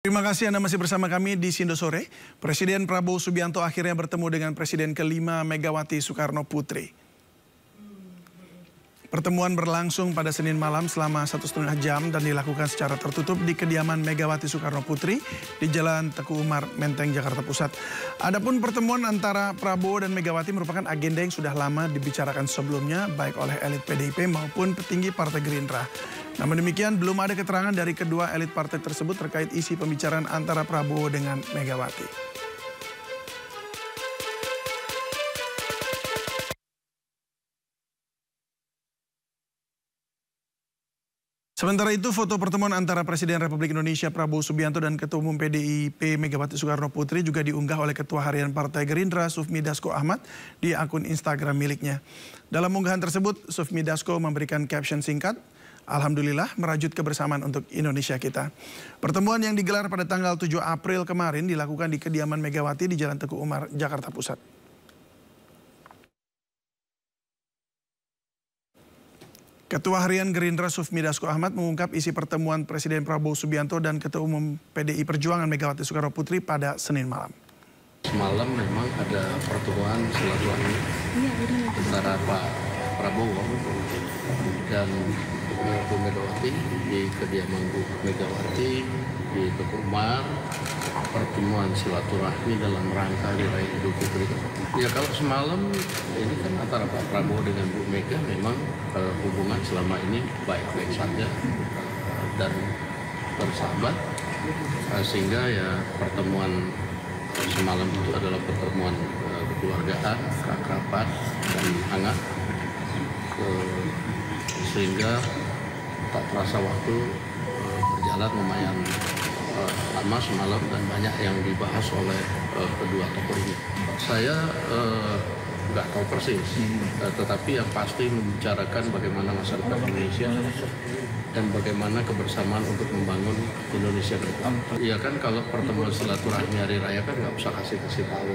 Terima kasih Anda masih bersama kami di Sindo Sore. Presiden Prabowo Subianto akhirnya bertemu dengan Presiden ke-5 Megawati Soekarno Putri. Pertemuan berlangsung pada Senin malam selama 1,5 jam dan dilakukan secara tertutup di kediaman Megawati Soekarno Putri di Jalan Teguh Umar, Menteng, Jakarta Pusat. Adapun pertemuan antara Prabowo dan Megawati merupakan agenda yang sudah lama dibicarakan sebelumnya baik oleh elit PDIP maupun petinggi Partai Gerindra. Namun demikian belum ada keterangan dari kedua elit partai tersebut terkait isi pembicaraan antara Prabowo dengan Megawati. Sementara itu, foto pertemuan antara Presiden Republik Indonesia Prabowo Subianto dan Ketua Umum PDIP Megawati Soekarno Putri juga diunggah oleh Ketua Harian Partai Gerindra Sufmi Dasko Ahmad di akun Instagram miliknya. Dalam unggahan tersebut, Sufmi Dasko memberikan caption singkat, "Alhamdulillah merajut kebersamaan untuk Indonesia kita." Pertemuan yang digelar pada tanggal 7 April kemarin dilakukan di kediaman Megawati di Jalan Teguh Umar, Jakarta Pusat. Ketua Harian Gerindra Sufmi Dasko Ahmad mengungkap isi pertemuan Presiden Prabowo Subianto dan Ketua Umum PDI Perjuangan Megawati Soekarno Putri pada Senin malam. Semalam memang ada pertemuan silaturahmi antara Pak Prabowo dan Bu Megawati di kediaman Bu Megawati di Teguh Umar. Pertemuan silaturahmi dalam rangka Hari Raya Idul Fitri. Ya kalau semalam ini kan antara Pak Prabowo dengan Bu Mega memang hubungan selama ini baik-baik saja dan bersahabat, sehingga ya pertemuan semalam itu adalah pertemuan kekeluargaan, keakraban dan hangat, sehingga tak terasa waktu berjalan lumayan lama semalam dan banyak yang dibahas oleh kedua tokoh ini. Saya nggak tahu persis, tetapi yang pasti membicarakan bagaimana masa depan Indonesia dan bagaimana kebersamaan untuk membangun Indonesia ke depan. Iya kan kalau pertemuan silaturahmi hari raya kan nggak usah kasih tahu.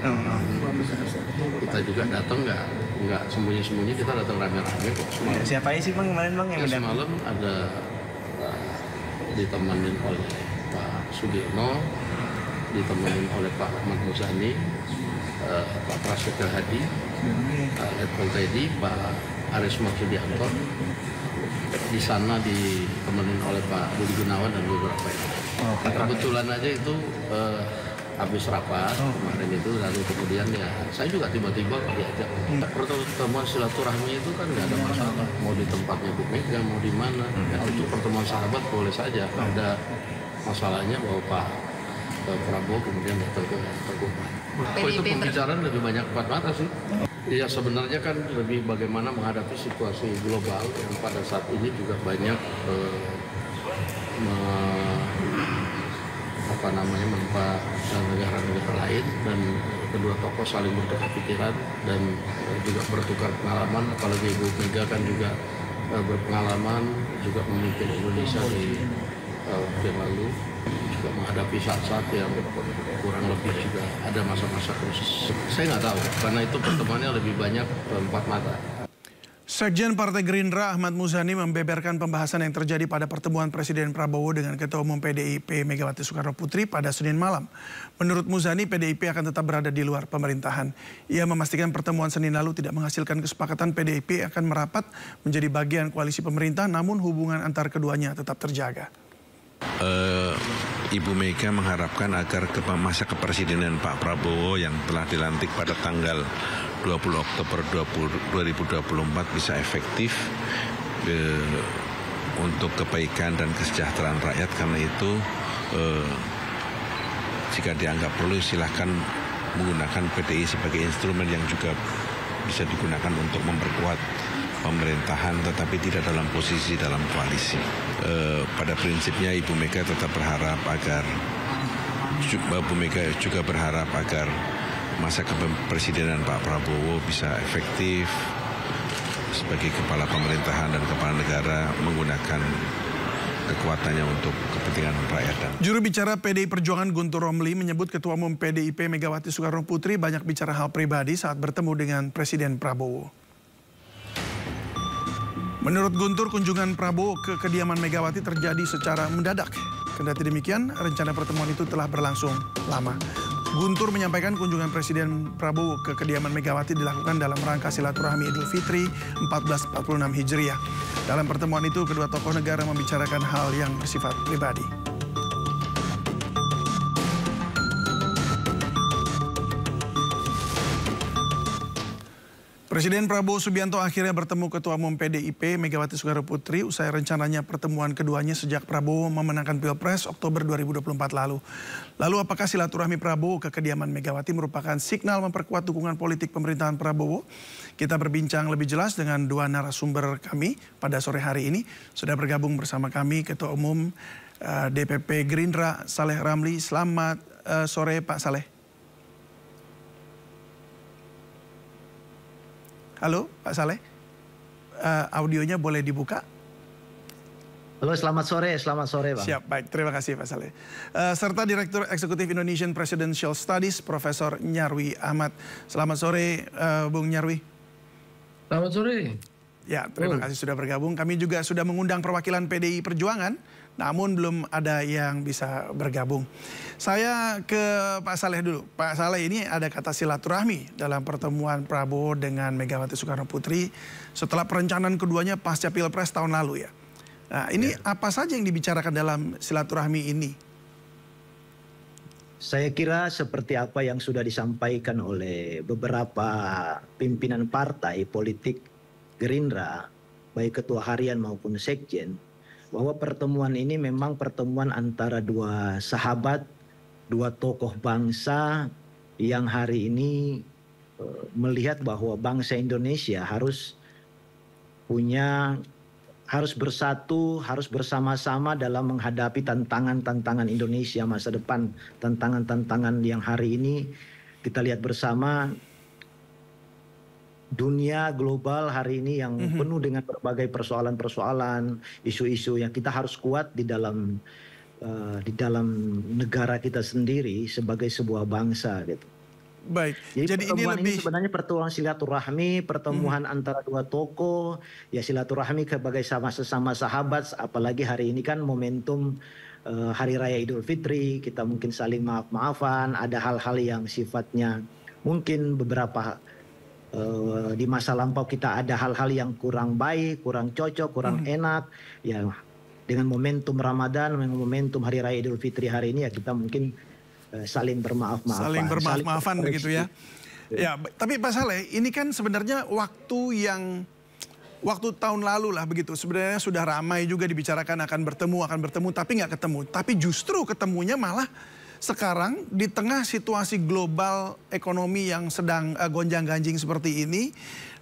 Kita juga datang nggak sembunyi-sembunyi, kita datang rame-rame kok. Siapa aja sih Bang kemarin Bang yang semalam ada ditemenin oleh Pak Sugiono, ditemenin oleh Pak Ahmad Muzani, Pak Prasetyo Hadi, Letkol Teddy, Pak Aris Maksudianto. Di sana ditemenin oleh Pak Budi Gunawan dan beberapa yang lain. Kebetulan aja itu habis rapat kemarin itu, lalu kemudian ya saya juga tiba-tiba diajak. Pertemuan silaturahmi itu kan nggak ada masalah, mau di tempatnya Bu Mega, mau di mana. Ya, itu pertemuan sahabat boleh saja. Ada masalahnya bahwa Pak Prabowo kemudian datang ke Teguh Umar. Itu pembicaraan lebih banyak empat mata sih. Iya sebenarnya kan lebih bagaimana menghadapi situasi global yang pada saat ini juga banyak menimpa negara-negara lain, dan kedua tokoh saling bertukar pikiran dan juga bertukar pengalaman. Apalagi Ibu Mega kan juga berpengalaman juga memimpin Indonesia di waktu yang lalu, juga menghadapi saat-saat yang kurang lebih juga ada masa-masa krisis. Saya nggak tahu, karena itu pertemuannya lebih banyak empat mata. Sekjen Partai Gerindra Ahmad Muzani membeberkan pembahasan yang terjadi pada pertemuan Presiden Prabowo dengan Ketua Umum PDIP Megawati Soekarno Putri pada Senin malam. Menurut Muzani, PDIP akan tetap berada di luar pemerintahan. Ia memastikan pertemuan Senin lalu tidak menghasilkan kesepakatan PDIP akan merapat menjadi bagian koalisi pemerintah, namun hubungan antar keduanya tetap terjaga. Ibu Mega mengharapkan agar masa kepresidenan Pak Prabowo yang telah dilantik pada tanggal 20 Oktober 2024 bisa efektif untuk kebaikan dan kesejahteraan rakyat. Karena itu jika dianggap perlu silahkan menggunakan PDI sebagai instrumen yang juga bisa digunakan untuk memperkuat pemerintahan, tetapi tidak dalam posisi dalam koalisi. Pada prinsipnya Ibu Mega tetap berharap agar masa kepemimpinan Pak Prabowo bisa efektif sebagai kepala pemerintahan dan kepala negara, menggunakan kekuatannya untuk kepentingan rakyat. Juru bicara PDI Perjuangan Guntur Romli menyebut Ketua Umum PDIP Megawati Soekarno Putri banyak bicara hal pribadi saat bertemu dengan Presiden Prabowo. Menurut Guntur, kunjungan Prabowo ke kediaman Megawati terjadi secara mendadak. Kendati demikian, rencana pertemuan itu telah berlangsung lama. Guntur menyampaikan kunjungan Presiden Prabowo ke kediaman Megawati dilakukan dalam rangka silaturahmi Idul Fitri 1446 Hijriah. Dalam pertemuan itu, kedua tokoh negara membicarakan hal yang bersifat pribadi. Presiden Prabowo Subianto akhirnya bertemu Ketua Umum PDIP Megawati Soekarno Putri usai rencananya pertemuan keduanya sejak Prabowo memenangkan Pilpres Oktober 2024 lalu. Lalu apakah silaturahmi Prabowo ke kediaman Megawati merupakan signal memperkuat dukungan politik pemerintahan Prabowo? Kita berbincang lebih jelas dengan dua narasumber kami pada sore hari ini. Sudah bergabung bersama kami Ketua Umum DPP Gerindra Saleh Ramli. Selamat sore Pak Saleh. Halo Pak Saleh, audionya boleh dibuka? Halo, selamat sore Bang. Siap, baik, terima kasih Pak Saleh. Serta Direktur Eksekutif Indonesian Presidential Studies, Profesor Nyarwi Ahmad. Selamat sore Bung Nyarwi. Selamat sore. Ya, terima kasih sudah bergabung. Kami juga sudah mengundang perwakilan PDI Perjuangan, namun belum ada yang bisa bergabung. Saya ke Pak Saleh dulu. Pak Saleh, ini ada kata silaturahmi dalam pertemuan Prabowo dengan Megawati Soekarno Putri setelah perencanaan keduanya pasca Pilpres tahun lalu ya. Nah, ini apa saja yang dibicarakan dalam silaturahmi ini? Saya kira seperti apa yang sudah disampaikan oleh beberapa pimpinan partai politik Gerindra, baik ketua harian maupun sekjen, bahwa pertemuan ini memang pertemuan antara dua sahabat, dua tokoh bangsa yang hari ini melihat bahwa bangsa Indonesia harus bersatu, harus bersama-sama dalam menghadapi tantangan-tantangan Indonesia masa depan, tantangan-tantangan yang hari ini kita lihat bersama. Dunia global hari ini yang penuh dengan berbagai persoalan-persoalan, isu-isu yang kita harus kuat di dalam negara kita sendiri sebagai sebuah bangsa gitu. Baik. Jadi ini sebenarnya pertemuan silaturahmi, pertemuan antara dua tokoh, ya silaturahmi sebagai sesama sahabat, apalagi hari ini kan momentum Hari Raya Idul Fitri, kita mungkin saling maaf-maafan, ada hal-hal yang sifatnya mungkin beberapa di masa lampau kita ada hal-hal yang kurang baik, kurang cocok, kurang enak. Ya dengan momentum Ramadan, dengan momentum Hari Raya Idul Fitri hari ini ya kita mungkin saling bermaaf-maafan. Saling bermaaf-maafan begitu ya. Ya, tapi Pak Saleh, ini kan sebenarnya waktu tahun lalu lah begitu. Sebenarnya sudah ramai juga dibicarakan akan bertemu, tapi nggak ketemu. Tapi justru ketemunya malah sekarang di tengah situasi global ekonomi yang sedang gonjang-ganjing seperti ini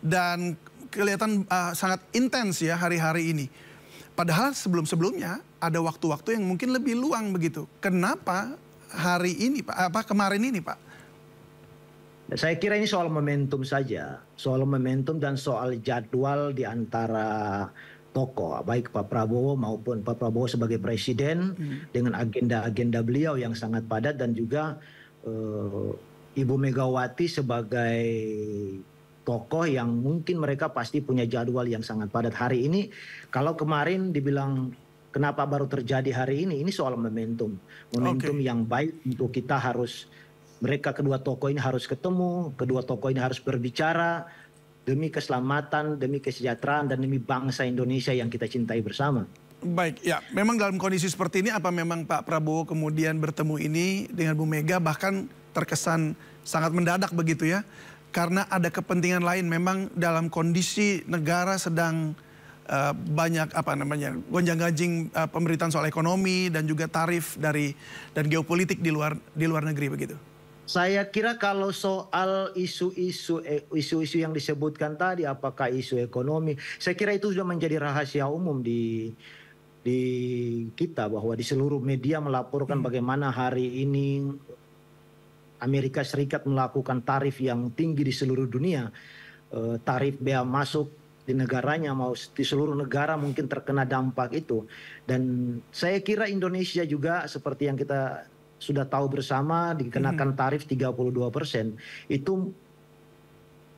dan kelihatan sangat intens ya hari-hari ini. Padahal sebelum-sebelumnya ada waktu-waktu yang mungkin lebih luang begitu. Kenapa hari ini Pak, kemarin ini Pak? Saya kira ini soal momentum saja, soal momentum dan soal jadwal di antara tokoh, baik Pak Prabowo maupun Pak Prabowo sebagai presiden dengan agenda-agenda beliau yang sangat padat dan juga Ibu Megawati sebagai tokoh yang mungkin mereka pasti punya jadwal yang sangat padat. Hari ini kalau kemarin dibilang kenapa baru terjadi hari ini soal momentum. Momentum yang baik untuk kita mereka kedua tokoh ini harus ketemu, kedua tokoh ini harus berbicara demi keselamatan, demi kesejahteraan, dan demi bangsa Indonesia yang kita cintai bersama. Baik, ya memang dalam kondisi seperti ini apa memang Pak Prabowo kemudian bertemu ini dengan Bu Mega bahkan terkesan sangat mendadak begitu ya? Karena ada kepentingan lain memang dalam kondisi negara sedang banyak gonjang-ganjing pemberitaan soal ekonomi dan juga tarif dan geopolitik di luar negeri begitu. Saya kira kalau soal isu-isu yang disebutkan tadi, apakah isu ekonomi, saya kira itu sudah menjadi rahasia umum di kita bahwa di seluruh media melaporkan bagaimana hari ini Amerika Serikat melakukan tarif yang tinggi di seluruh dunia, tarif bea masuk di negaranya mau di seluruh negara mungkin terkena dampak itu, dan saya kira Indonesia juga seperti yang kita sudah tahu bersama dikenakan tarif 32%. Itu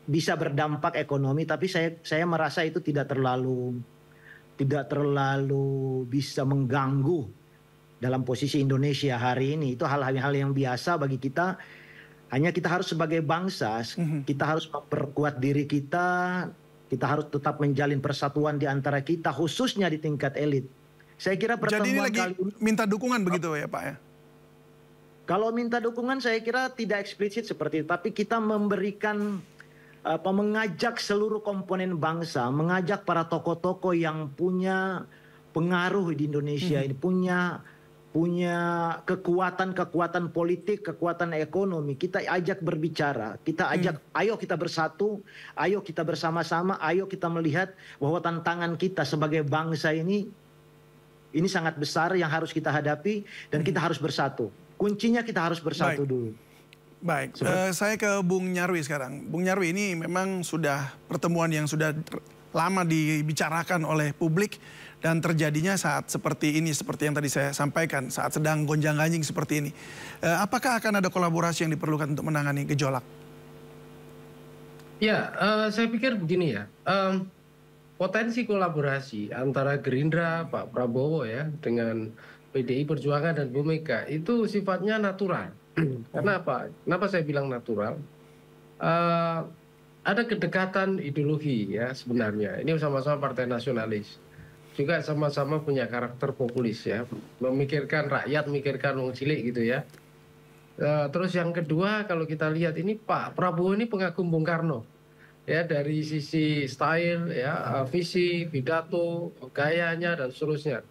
bisa berdampak ekonomi, tapi saya merasa itu tidak terlalu bisa mengganggu dalam posisi Indonesia hari ini. Itu hal-hal yang biasa bagi kita. Hanya kita harus sebagai bangsa, kita harus memperkuat diri kita harus tetap menjalin persatuan di antara kita, khususnya di tingkat elit. Saya kira pertemuan Jadi ini lagi kali ini, minta dukungan begitu ya Pak ya? kalau minta dukungan saya kira tidak eksplisit seperti itu, tapi kita memberikan mengajak seluruh komponen bangsa, mengajak para tokoh-tokoh yang punya pengaruh di Indonesia ini, punya kekuatan politik, kekuatan ekonomi. Kita ajak berbicara, kita ajak, ayo kita bersatu, ayo kita bersama-sama, ayo kita melihat bahwa tantangan kita sebagai bangsa ini sangat besar yang harus kita hadapi dan kita harus bersatu. Kuncinya kita harus bersatu dulu. Baik, saya ke Bung Nyarwi sekarang. Bung Nyarwi, ini memang sudah pertemuan yang sudah lama dibicarakan oleh publik dan terjadinya saat seperti ini, seperti yang tadi saya sampaikan, saat sedang gonjang-ganjing seperti ini. Apakah akan ada kolaborasi yang diperlukan untuk menangani gejolak? Ya, saya pikir begini ya, potensi kolaborasi antara Gerindra, Pak Prabowo ya, dengan PDI Perjuangan dan Bu Mega itu sifatnya natural. Karena apa? Kenapa saya bilang natural? Ada kedekatan ideologi ya sebenarnya. Ini sama-sama partai nasionalis. Juga sama-sama punya karakter populis ya. Memikirkan rakyat, memikirkan wong cilik gitu ya. Terus yang kedua kalau kita lihat ini Pak Prabowo ini pengagum Bung Karno. Ya dari sisi style ya, visi, pidato, gayanya dan seterusnya.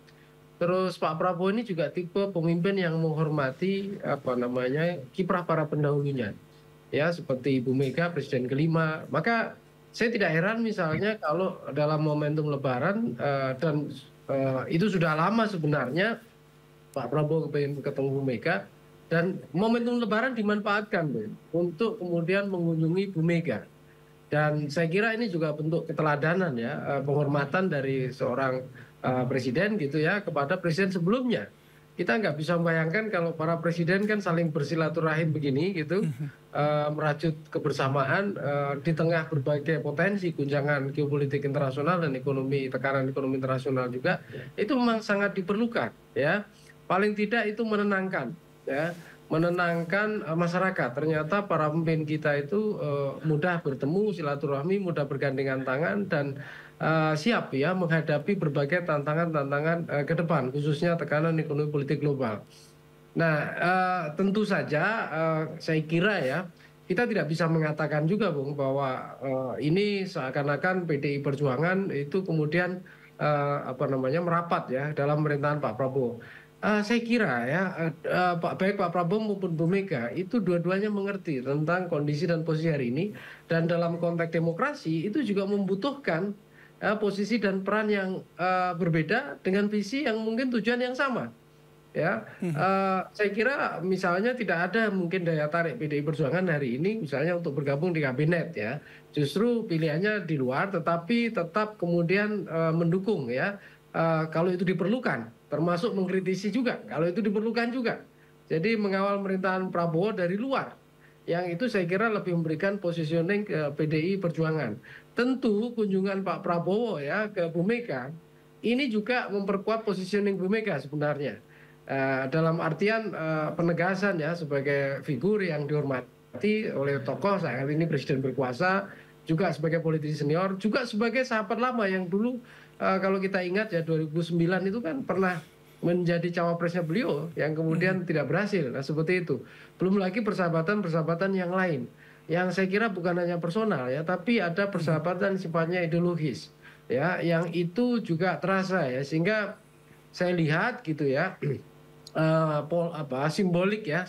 Terus Pak Prabowo ini juga tipe pemimpin yang menghormati kiprah para pendahulunya. Ya, seperti Ibu Mega presiden kelima. Maka saya tidak heran misalnya kalau dalam momentum Lebaran dan itu sudah lama sebenarnya Pak Prabowo ketemu Bu Mega dan momentum Lebaran dimanfaatkan untuk kemudian mengunjungi Bu Mega. Dan saya kira ini juga bentuk keteladanan ya, penghormatan dari seorang presiden gitu ya kepada presiden sebelumnya. Kita nggak bisa membayangkan kalau para presiden kan saling bersilaturahim begini gitu, merajut kebersamaan di tengah berbagai potensi guncangan geopolitik internasional dan tekanan ekonomi internasional juga, itu memang sangat diperlukan ya. Paling tidak itu menenangkan ya, menenangkan masyarakat. Ternyata para pemimpin kita itu mudah bertemu, silaturahmi, mudah bergandengan tangan dan siap ya menghadapi berbagai tantangan-tantangan ke depan, khususnya tekanan ekonomi politik global. Nah, tentu saja saya kira ya kita tidak bisa mengatakan juga Bung bahwa ini seakan-akan PDI Perjuangan itu kemudian merapat ya dalam pemerintahan Pak Prabowo. Saya kira ya baik Pak Prabowo maupun Bu Mega itu dua-duanya mengerti tentang kondisi dan posisi hari ini, dan dalam konteks demokrasi itu juga membutuhkan posisi dan peran yang berbeda dengan visi yang mungkin tujuan yang sama. Ya, saya kira misalnya tidak ada mungkin daya tarik PDI Perjuangan hari ini misalnya untuk bergabung di kabinet ya. Justru pilihannya di luar, tetapi tetap kemudian mendukung ya kalau itu diperlukan, termasuk mengkritisi juga kalau itu diperlukan juga. Jadi mengawal pemerintahan Prabowo dari luar, yang itu saya kira lebih memberikan positioning ke PDI Perjuangan. Tentu kunjungan Pak Prabowo ya ke Bu Mega ini juga memperkuat positioning Bu Mega sebenarnya. Dalam artian penegasan ya sebagai figur yang dihormati oleh tokoh saat ini presiden berkuasa, juga sebagai politisi senior, juga sebagai sahabat lama yang dulu kalau kita ingat ya 2009 itu kan pernah menjadi cawapresnya beliau yang kemudian tidak berhasil. Nah, seperti itu. Belum lagi persahabatan-persahabatan yang lain yang saya kira bukan hanya personal ya, tapi ada persahabatan sifatnya ideologis ya, yang itu juga terasa ya, sehingga saya lihat gitu ya simbolik ya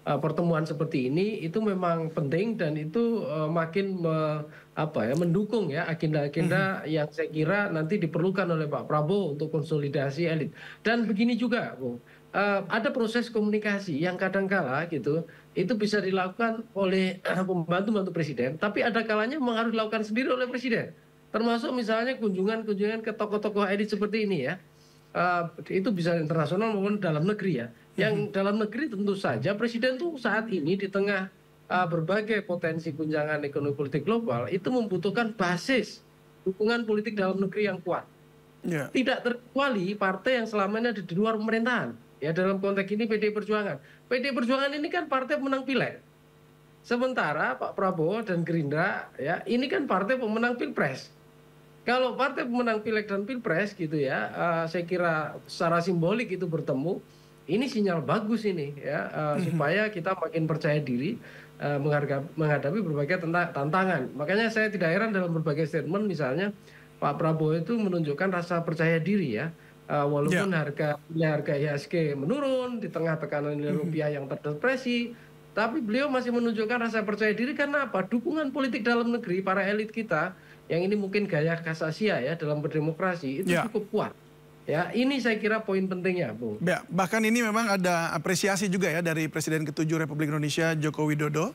pertemuan seperti ini itu memang penting, dan itu makin mendukung ya agenda-agenda yang saya kira nanti diperlukan oleh Pak Prabowo untuk konsolidasi elit. Dan begini juga, Bung, ada proses komunikasi yang kadangkala gitu itu bisa dilakukan oleh pembantu-pembantu presiden, tapi ada kalanya memang harus dilakukan sendiri oleh presiden. Termasuk misalnya kunjungan-kunjungan ke tokoh-tokoh elit seperti ini ya. Itu bisa internasional maupun dalam negeri ya. Yang dalam negeri tentu saja presiden tuh saat ini di tengah berbagai potensi guncangan ekonomi politik global itu membutuhkan basis dukungan politik dalam negeri yang kuat. Tidak terkecuali partai yang selama ini ada di luar pemerintahan. ya dalam konteks ini PDI Perjuangan. PDI Perjuangan ini kan partai pemenang pileg. Sementara Pak Prabowo dan Gerindra ya ini kan partai pemenang pilpres. Kalau partai pemenang pileg dan pilpres gitu ya, saya kira secara simbolik itu bertemu, ini sinyal bagus ini ya supaya kita makin percaya diri menghadapi berbagai tantangan. Makanya saya tidak heran dalam berbagai statement misalnya Pak Prabowo itu menunjukkan rasa percaya diri ya. Walaupun harga IHSG menurun di tengah tekanan nilai rupiah yang terdepresi, tapi beliau masih menunjukkan rasa percaya diri karena apa? Dukungan politik dalam negeri para elit kita yang ini mungkin gaya khas Asia ya dalam berdemokrasi itu cukup kuat. Ya, ini saya kira poin pentingnya, Bung. Ya, bahkan ini memang ada apresiasi juga ya dari Presiden ke-7 Republik Indonesia Joko Widodo.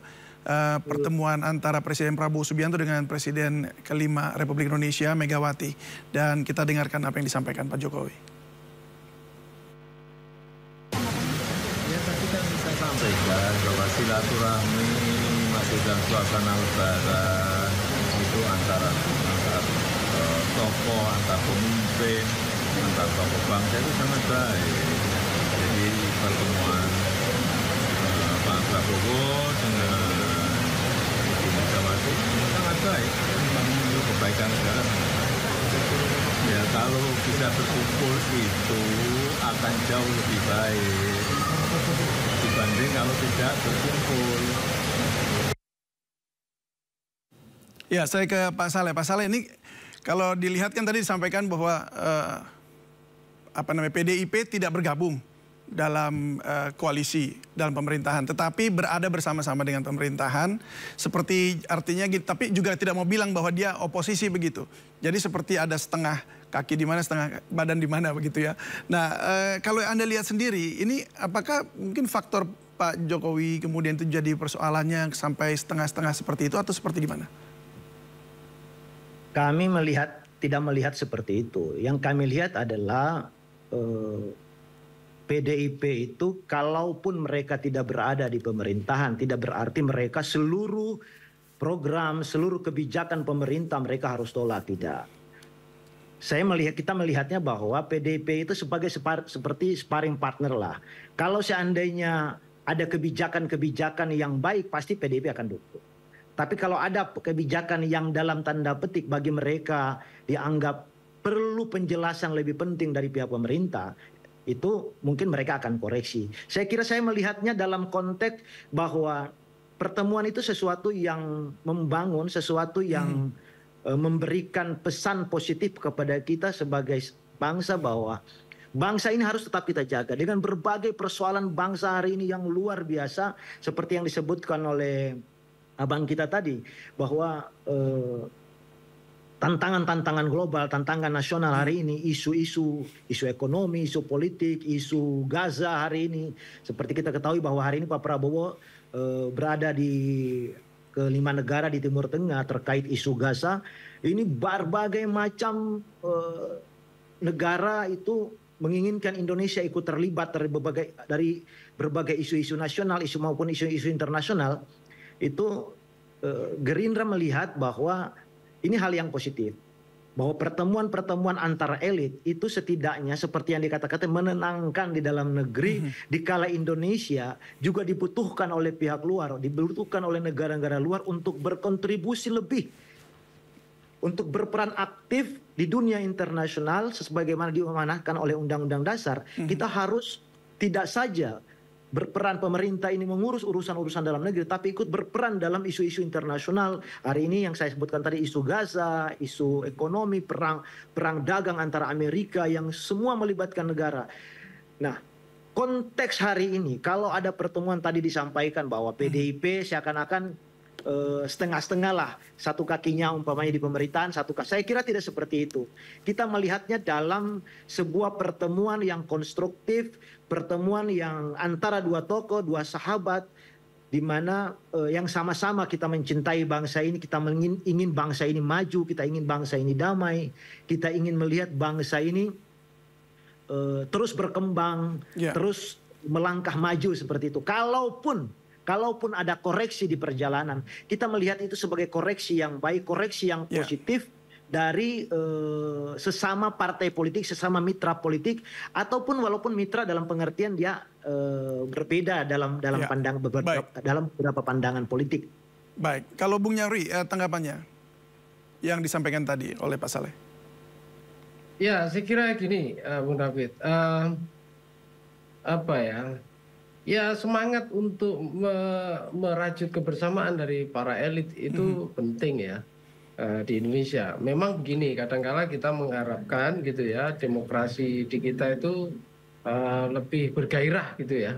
Pertemuan antara Presiden Prabowo Subianto dengan Presiden ke-5 Republik Indonesia Megawati. Dan kita dengarkan apa yang disampaikan Pak Jokowi. Ya tadi kan saya sampaikan bahwa silaturahmi masih dalam suasana lebaran itu antara tokoh, antar pemimpin, antar tokoh bangsa itu sangat baik. Jadi pertemuan Pak Prabowo dengan Ibu Megawati sangat baik, menuju kebaikan negara. Ya kalau bisa berkumpul itu akan jauh lebih baik dibanding kalau tidak berkumpul. Ya, saya ke Pak Saleh. Pak Saleh, ini kalau dilihat kan tadi disampaikan bahwa PDIP tidak bergabung dalam koalisi dalam pemerintahan, tetapi berada bersama-sama dengan pemerintahan, seperti artinya gitu, tapi juga tidak mau bilang bahwa dia oposisi begitu. Jadi seperti ada setengah kaki di mana, setengah badan di mana begitu ya. Nah, kalau Anda lihat sendiri, ini apakah mungkin faktor Pak Jokowi kemudian itu jadi persoalannya sampai setengah-setengah seperti itu atau seperti gimana? Kami tidak melihat seperti itu. Yang kami lihat adalah PDIP itu kalaupun mereka tidak berada di pemerintahan, tidak berarti mereka seluruh program, seluruh kebijakan pemerintah mereka harus tolak, tidak. Kita melihatnya bahwa PDIP itu seperti sparring partner lah. Kalau seandainya ada kebijakan-kebijakan yang baik, pasti PDIP akan dukung. Tapi kalau ada kebijakan yang dalam tanda petik bagi mereka dianggap perlu penjelasan lebih penting dari pihak pemerintah, itu mungkin mereka akan koreksi. Saya kira saya melihatnya dalam konteks bahwa pertemuan itu sesuatu yang membangun, sesuatu yang memberikan pesan positif kepada kita sebagai bangsa bahwa bangsa ini harus tetap kita jaga dengan berbagai persoalan bangsa hari ini yang luar biasa seperti yang disebutkan oleh abang kita tadi bahwa tantangan-tantangan global, tantangan nasional hari ini, isu ekonomi, isu politik, isu Gaza hari ini. Seperti kita ketahui bahwa hari ini Pak Prabowo berada di ke-5 negara di Timur Tengah terkait isu Gaza. Ini berbagai macam negara itu menginginkan Indonesia ikut terlibat dari berbagai isu-isu nasional, isu maupun isu-isu internasional. Itu Gerindra melihat bahwa ini hal yang positif. Bahwa pertemuan-pertemuan antara elit itu setidaknya seperti yang dikatakan menenangkan di dalam negeri, dikala Indonesia juga dibutuhkan oleh pihak luar, dibutuhkan oleh negara-negara luar untuk berkontribusi lebih, untuk berperan aktif di dunia internasional sebagaimana diamanahkan oleh Undang-Undang Dasar. Kita harus tidak saja berperan pemerintah ini mengurus urusan-urusan dalam negeri, tapi ikut berperan dalam isu-isu internasional. Hari ini yang saya sebutkan tadi, isu Gaza, isu ekonomi, perang dagang antara Amerika yang semua melibatkan negara. Nah, konteks hari ini, kalau ada pertemuan tadi disampaikan bahwa PDIP seakan-akan setengah-setengah lah, satu kakinya umpamanya di pemerintahan, saya kira tidak seperti itu. Kita melihatnya dalam sebuah pertemuan yang konstruktif, pertemuan yang antara dua tokoh, dua sahabat, di mana yang sama-sama kita mencintai bangsa ini, kita ingin bangsa ini maju, kita ingin bangsa ini damai, kita ingin melihat bangsa ini terus berkembang, terus melangkah maju seperti itu. Kalaupun ada koreksi di perjalanan, kita melihat itu sebagai koreksi yang baik, koreksi yang positif, dari sesama partai politik, sesama mitra politik, ataupun walaupun mitra dalam pengertian dia berbeda dalam beberapa pandangan politik. Baik, kalau Bung Nyarwi tanggapannya yang disampaikan tadi oleh Pak Saleh. Ya, saya kira gini, Bung David, ya semangat untuk merajut kebersamaan dari para elit itu penting ya. Di Indonesia memang begini, kadangkala kita mengharapkan gitu ya, demokrasi di kita itu lebih bergairah gitu ya,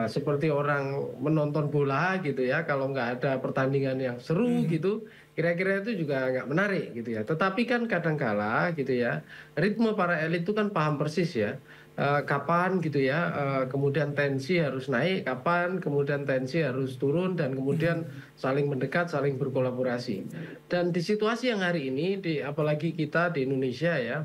seperti orang menonton bola gitu ya, kalau nggak ada pertandingan yang seru gitu, kira-kira itu juga nggak menarik gitu ya. Tetapi kan kadangkala gitu ya, ritme para elit itu kan paham persis ya, kapan gitu ya, kemudian tensi harus naik, kapan kemudian tensi harus turun, dan kemudian saling mendekat, saling berkolaborasi. Dan di situasi yang hari ini, apalagi kita di Indonesia ya,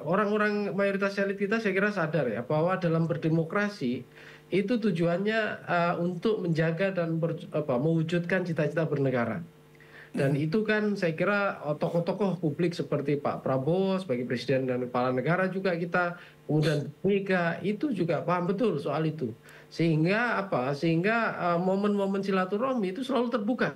orang-orang mayoritas elit kita saya kira sadar ya, bahwa dalam berdemokrasi itu tujuannya untuk menjaga dan mewujudkan cita-cita bernegara. Dan itu kan saya kira tokoh-tokoh publik seperti Pak Prabowo sebagai presiden dan kepala negara juga kita, kemudian Mega itu juga paham betul soal itu. Sehingga momen-momen silaturahmi itu selalu terbuka.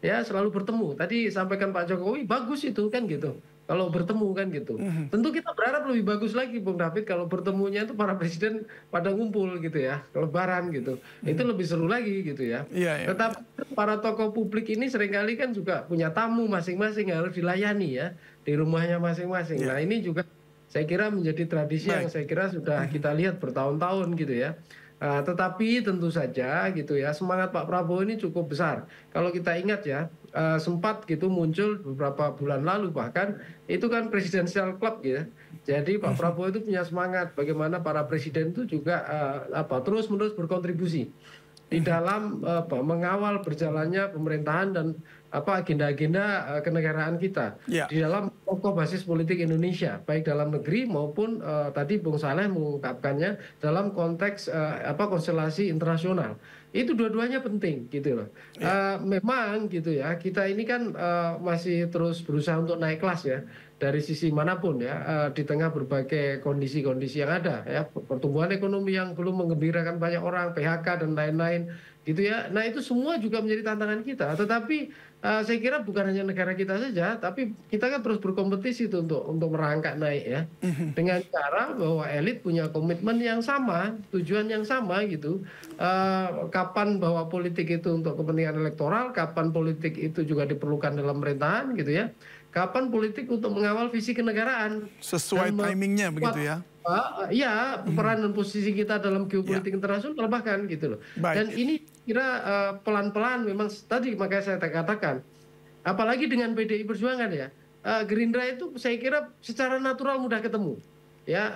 Ya, selalu bertemu. Tadi sampaikan Pak Jokowi bagus itu kan gitu. Kalau bertemu kan gitu. Tentu kita berharap lebih bagus lagi Bung David kalau bertemunya itu para presiden pada ngumpul gitu ya, lebaran gitu. Itu lebih seru lagi gitu ya. Tetapi para tokoh publik ini seringkali kan juga punya tamu masing-masing yang harus dilayani ya di rumahnya masing-masing. Nah, ini juga saya kira menjadi tradisi yang saya kira sudah kita lihat bertahun-tahun gitu ya. Tetapi tentu saja gitu ya, semangat Pak Prabowo ini cukup besar. Kalau kita ingat ya, sempat gitu muncul beberapa bulan lalu bahkan itu kan Presidential Club ya. Jadi Pak Prabowo itu punya semangat bagaimana para presiden itu juga terus-menerus berkontribusi di dalam mengawal berjalannya pemerintahan dan agenda-agenda kenegaraan kita di dalam pokok basis politik Indonesia, baik dalam negeri maupun tadi Bung Saleh mengungkapkannya dalam konteks konstelasi internasional. Itu dua-duanya penting gitu loh. Memang gitu ya, kita ini kan masih terus berusaha untuk naik kelas ya dari sisi manapun ya, di tengah berbagai kondisi-kondisi yang ada ya, pertumbuhan ekonomi yang belum menggembirakan banyak orang, PHK dan lain-lain gitu ya. Nah, itu semua juga menjadi tantangan kita. Tetapi saya kira bukan hanya negara kita saja, tapi kita kan terus berkompetisi tuh untuk merangkak naik ya, dengan cara bahwa elit punya komitmen yang sama, tujuan yang sama gitu. Kapan bahwa politik itu untuk kepentingan elektoral, kapan politik itu juga diperlukan dalam pemerintahan gitu ya, kapan politik untuk mengawal visi kenegaraan sesuai timingnya begitu ya. Iya, peran dan posisi kita dalam geopolitik internasional bahkan gitu loh. Dan ini kira pelan-pelan memang tadi makanya saya katakan, apalagi dengan PDI Perjuangan ya, Gerindra itu saya kira secara natural mudah ketemu. Ya,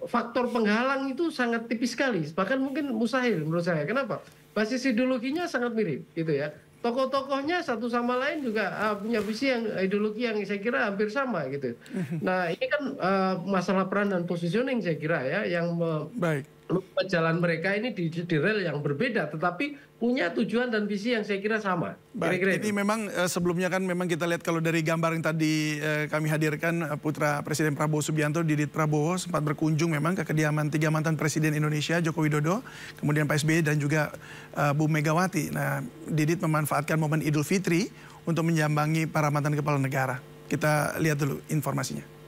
faktor penghalang itu sangat tipis sekali, bahkan mungkin mustahil menurut saya. Kenapa? Basis ideologinya sangat mirip gitu ya. Tokoh-tokohnya satu sama lain juga punya visi yang ideologi yang saya kira hampir sama gitu. Nah, ini kan masalah peran dan positioning saya kira ya yang jalan mereka ini di rel yang berbeda, tetapi punya tujuan dan visi yang saya kira sama. Baik, ini memang sebelumnya kan memang kita lihat kalau dari gambar yang tadi kami hadirkan, putra Presiden Prabowo Subianto, Didit Prabowo sempat berkunjung memang ke kediaman 3 mantan Presiden Indonesia, Joko Widodo, kemudian Pak SBY dan juga Bu Megawati. Nah, Didit memanfaatkan momen Idul Fitri untuk menyambangi para mantan kepala negara. Kita lihat dulu informasinya.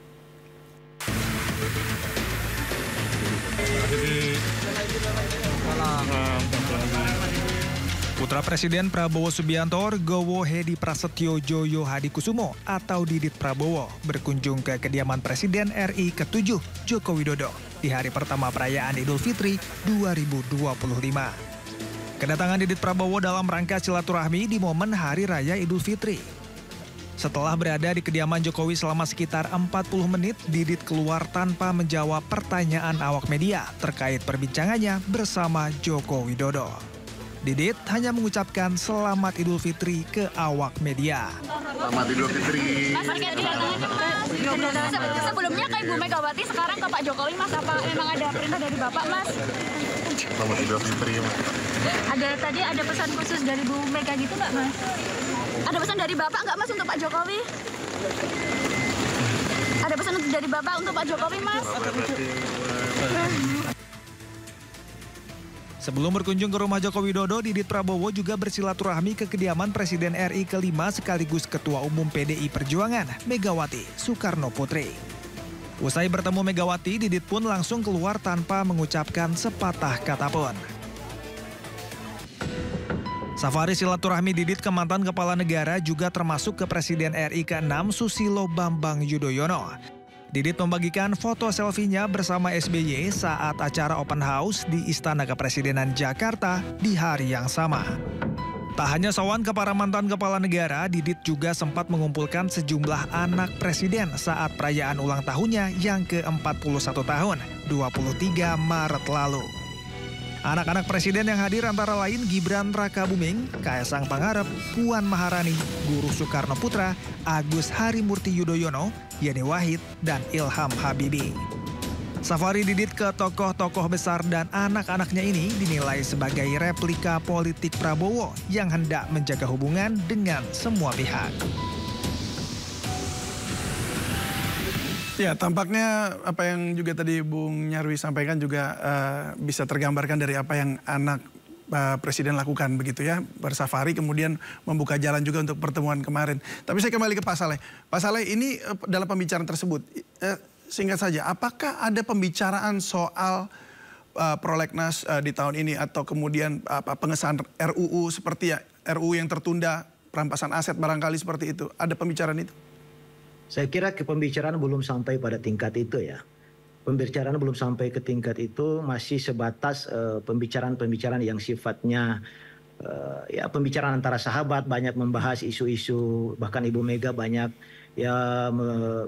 Putra Presiden Prabowo Subianto, Gowo Hedi Prasetyo Joyo Hadikusumo atau Didit Prabowo berkunjung ke kediaman Presiden RI ke-7 Joko Widodo di hari pertama perayaan Idul Fitri 2025. Kedatangan Didit Prabowo dalam rangka silaturahmi di momen Hari Raya Idul Fitri. Setelah berada di kediaman Jokowi selama sekitar 40 menit, Didit keluar tanpa menjawab pertanyaan awak media terkait perbincangannya bersama Joko Widodo. Didit hanya mengucapkan selamat Idul Fitri ke awak media. Selamat Idul Fitri. Mas, terkait kedatangan sebelumnya ke Ibu Megawati, sekarang ke Pak Jokowi, Mas, apa memang ada perintah dari Bapak, Mas? Selamat Idul Fitri, Mas. Tadi ada pesan khusus dari Bu Mega gitu nggak, Mas? Ada pesan dari Bapak nggak, Mas, untuk Pak Jokowi? Ada pesan dari Bapak untuk Pak Jokowi, Mas? Sebelum berkunjung ke rumah Joko Widodo, Didit Prabowo juga bersilaturahmi ke kediaman Presiden RI kelima sekaligus Ketua Umum PDI Perjuangan, Megawati Soekarno Putri. Usai bertemu Megawati, Didit pun langsung keluar tanpa mengucapkan sepatah kata pun. Safari silaturahmi Didit ke mantan kepala negara juga termasuk ke Presiden RI ke-6 Susilo Bambang Yudhoyono. Didit membagikan foto selfie-nya bersama SBY saat acara open house di Istana Kepresidenan Jakarta di hari yang sama. Tak hanya sowan ke para mantan kepala negara, Didit juga sempat mengumpulkan sejumlah anak presiden saat perayaan ulang tahunnya yang ke-41 tahun, 23 Maret lalu. Anak-anak presiden yang hadir antara lain Gibran Rakabuming, Kaesang Pangarep, Puan Maharani, Guru Soekarno Putra, Agus Harimurti Yudhoyono, Yeni Wahid, dan Ilham Habibie. Safari Didit ke tokoh-tokoh besar dan anak-anaknya ini dinilai sebagai replika politik Prabowo yang hendak menjaga hubungan dengan semua pihak. Ya, tampaknya apa yang juga tadi Bung Nyarwi sampaikan juga bisa tergambarkan dari apa yang anak Presiden lakukan begitu ya, bersafari kemudian membuka jalan juga untuk pertemuan kemarin. Tapi saya kembali ke Pak Saleh. Pak Saleh, ini dalam pembicaraan tersebut, singkat saja, apakah ada pembicaraan soal prolegnas di tahun ini atau kemudian pengesahan RUU seperti ya, RUU yang tertunda, perampasan aset barangkali seperti itu, ada pembicaraan itu? Saya kira pembicaraan belum sampai pada tingkat itu ya. Pembicaraan belum sampai ke tingkat itu, masih sebatas pembicaraan-pembicaraan yang sifatnya ya pembicaraan antara sahabat, banyak membahas isu-isu, bahkan Ibu Mega banyak ya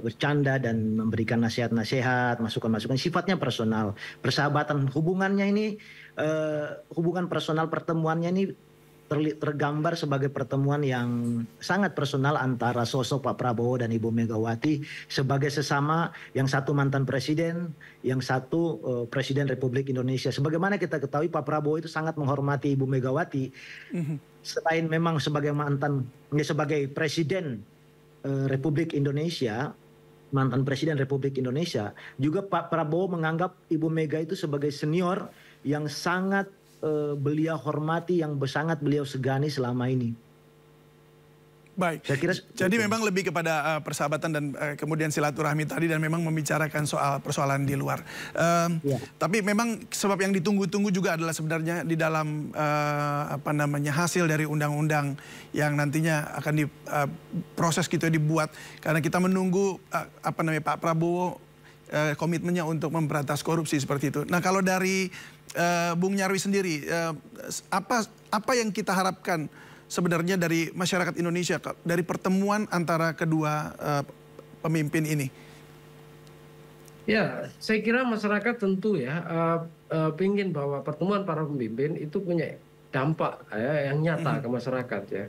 bercanda dan memberikan nasihat-nasihat, masukan-masukan sifatnya personal. Persahabatan hubungannya ini, hubungan personal pertemuannya ini tergambar sebagai pertemuan yang sangat personal antara sosok Pak Prabowo dan Ibu Megawati sebagai sesama, yang satu mantan presiden, yang satu Presiden Republik Indonesia. Sebagaimana kita ketahui Pak Prabowo itu sangat menghormati Ibu Megawati, selain memang sebagai sebagai Presiden Republik Indonesia, mantan Presiden Republik Indonesia, juga Pak Prabowo menganggap Ibu Mega itu sebagai senior yang sangat beliau hormati, yang sangat beliau segani selama ini. Baik, saya kira jadi memang lebih kepada persahabatan dan kemudian silaturahmi tadi dan memang membicarakan soal persoalan di luar. Ya. Tapi memang sebab yang ditunggu-tunggu juga adalah sebenarnya di dalam hasil dari undang-undang yang nantinya akan diproses gitu dibuat, karena kita menunggu Pak Prabowo komitmennya untuk memberantas korupsi seperti itu. Nah, kalau dari Bung Nyarwi sendiri, apa yang kita harapkan sebenarnya dari masyarakat Indonesia dari pertemuan antara kedua pemimpin ini? Ya, saya kira masyarakat tentu ya ingin bahwa pertemuan para pemimpin itu punya dampak yang nyata ke masyarakat ya.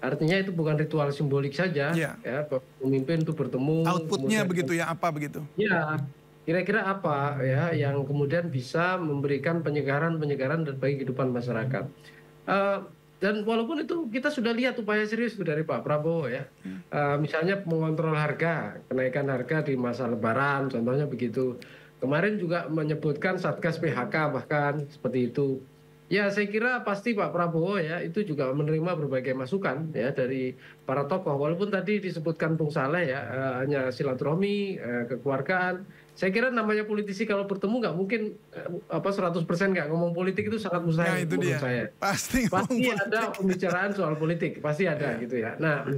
Artinya itu bukan ritual simbolik saja, ya pemimpin itu bertemu. Outputnya begitu ya, apa begitu? Ya, kira-kira apa ya yang kemudian bisa memberikan penyegaran bagi kehidupan masyarakat. Dan walaupun itu kita sudah lihat upaya serius dari Pak Prabowo ya, misalnya mengontrol harga, kenaikan harga di masa Lebaran, contohnya begitu. Kemarin juga menyebutkan Satgas PHK bahkan seperti itu. Ya, saya kira pasti Pak Prabowo ya itu juga menerima berbagai masukan ya dari para tokoh. Walaupun tadi disebutkan Bung Saleh ya hanya silaturahmi, kekeluargaan. Saya kira namanya politisi kalau bertemu nggak mungkin 100% nggak ngomong politik, itu sangat mustahil menurut saya. Pasti ada pembicaraan soal politik, pasti ada gitu ya. Nah,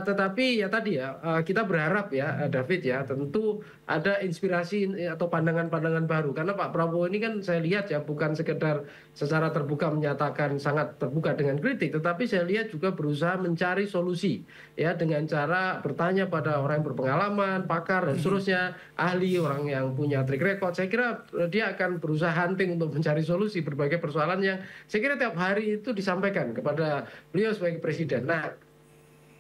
tetapi ya tadi ya kita berharap ya David ya tentu ada inspirasi atau pandangan-pandangan baru, karena Pak Prabowo ini kan saya lihat ya bukan sekedar secara terbuka menyatakan sangat terbuka dengan kritik, tetapi saya lihat juga berusaha mencari solusi ya dengan cara bertanya pada orang yang berpengalaman, pakar dan seterusnya, ahli, orang yang punya track record. Saya kira dia akan berusaha hunting untuk mencari solusi berbagai persoalan yang saya kira tiap hari itu disampaikan kepada beliau sebagai presiden. Nah,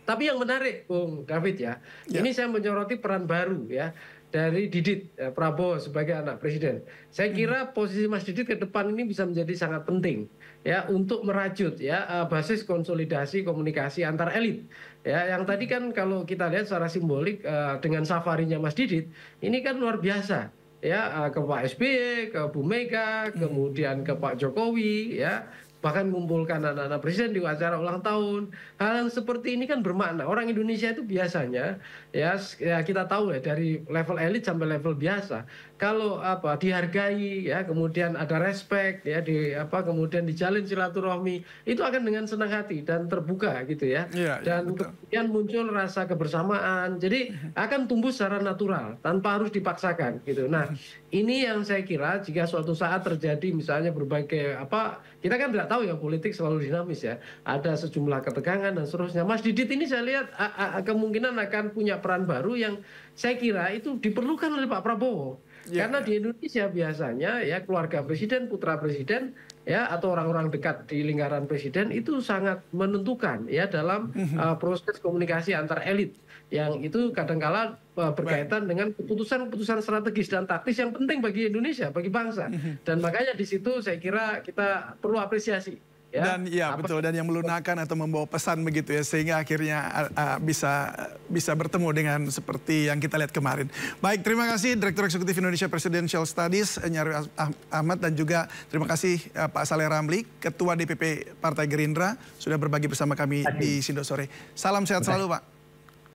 tapi yang menarik, Bung David ya, ini saya menyoroti peran baru ya dari Didit Prabowo sebagai anak presiden. Saya kira posisi Mas Didit ke depan ini bisa menjadi sangat penting ya untuk merajut ya basis konsolidasi komunikasi antar elit. Ya, yang tadi kan kalau kita lihat secara simbolik dengan safarinya Mas Didit ini kan luar biasa. Ya, ke Pak SBY, ke Bu Mega, kemudian ke Pak Jokowi ya. Bahkan mengumpulkan anak-anak presiden di acara ulang tahun. Hal yang seperti ini kan bermakna. Orang Indonesia itu biasanya ya kita tahu ya dari level elit sampai level biasa. Kalau dihargai ya, kemudian ada respect ya kemudian dijalin silaturahmi, itu akan dengan senang hati dan terbuka gitu ya. Dan kemudian muncul rasa kebersamaan. Jadi akan tumbuh secara natural tanpa harus dipaksakan gitu. Nah, ini yang saya kira jika suatu saat terjadi misalnya berbagai kita kan tidak tahu ya, politik selalu dinamis ya. Ada sejumlah ketegangan dan seterusnya. Mas Didit ini saya lihat kemungkinan akan punya peran baru yang saya kira itu diperlukan oleh Pak Prabowo. Karena di Indonesia biasanya ya keluarga presiden, putra presiden ya atau orang-orang dekat di lingkaran presiden itu sangat menentukan ya dalam proses komunikasi antar elit yang itu kadangkala berkaitan dengan keputusan-keputusan strategis dan taktis yang penting bagi Indonesia, bagi bangsa. Dan makanya di situ saya kira kita perlu apresiasi. Ya, dan betul, dan yang melunakkan atau membawa pesan begitu ya, sehingga akhirnya bisa bertemu dengan seperti yang kita lihat kemarin. Baik, terima kasih Direktur Eksekutif Indonesia Presidential Studies Nyarwi Ahmad, dan juga terima kasih Pak Saleh Ramli, Ketua DPP Partai Gerindra, sudah berbagi bersama kami di Sindo Sore. Salam sehat selalu Pak.